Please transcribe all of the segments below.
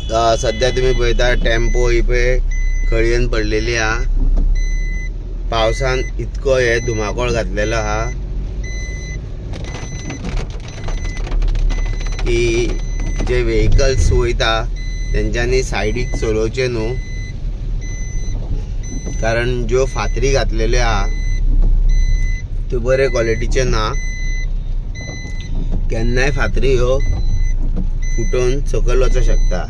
सध्या तुम्ही पळयता टेम्पो ही पळय खळयेन पडलेली हा. पावसान इतको हे धुमाकोळ घातलेलो हा की जे व्हेकल्स वयता तेंच्यांनी सायडीक चलोवचे न्हू, कारण ज्यो फातरी घातलेल्यो हा त्यो बरे क्वॉलिटीचे ना. केन्नाय फातरी ह्यो फुटून सकयल वचूंक शकता.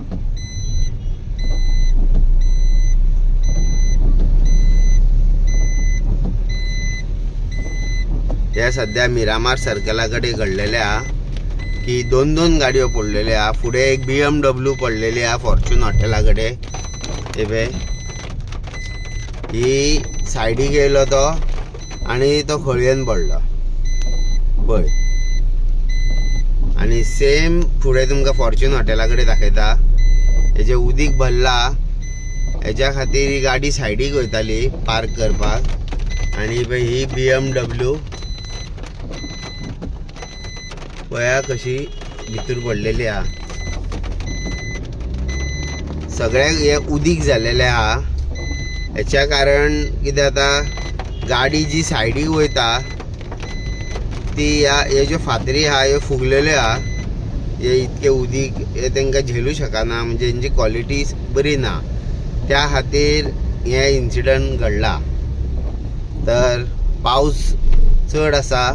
हे सध्या मिरामार सर्कला कडेन घडलेले हा की दोन गाडयो पडलेले हा. फुडें एक BMW पडलेली हा फॉर्च्यून हॉटेला कडेन. ही सायडीक येयलो तो आनी तो खळयेन पडलो पळय. आनी सेम फुडें तुमकां फॉर्च्यून हॉटेला कडेन दाखयता. हेजे उदीक भरला, हेज्या खातीर ही गाडी सायडीक वयताली पार्क करपाक. आनी ही BMW पळया कशी भितर पडलेली हा. सगळ्यांक हे उदीक जालेले हा. हेच्या कारण कितें जाता, गाडी जी सायडीक वयता ती हे ज्यो फातरी हा ह्यो फुगलेल्यो हा. हे इतके उदीक हे तांकां झेलू शकना, म्हणजे हेंची क्वॉलिटी बरी ना. त्या खातीर हे इन्सिडंट घडला. तर पावस चड आसा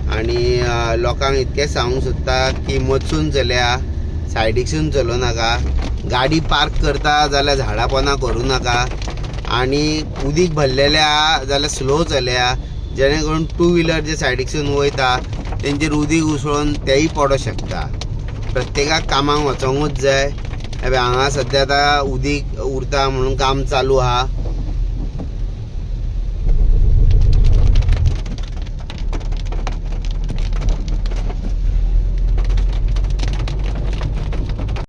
आनी लोकांक इतकें सांगूंक सोदता की मचून चलया, सायडीकसून चलोव नाका. गाडी पार्क करता जाल्यार झाडां पोंदां करूं नाका. आनी उदीक भरलेलें आहा जाल्यार स्लो चलया, जेणे करून टू व्हिलर जे सायडीकसून वयता तेंचेर उदीक उसळून तेय पडोंक शकता. प्रत्येकाक कामाक वचोंकूच जाय. हांगा सद्या आतां उदीक उरता म्हणून काम चालू आहा.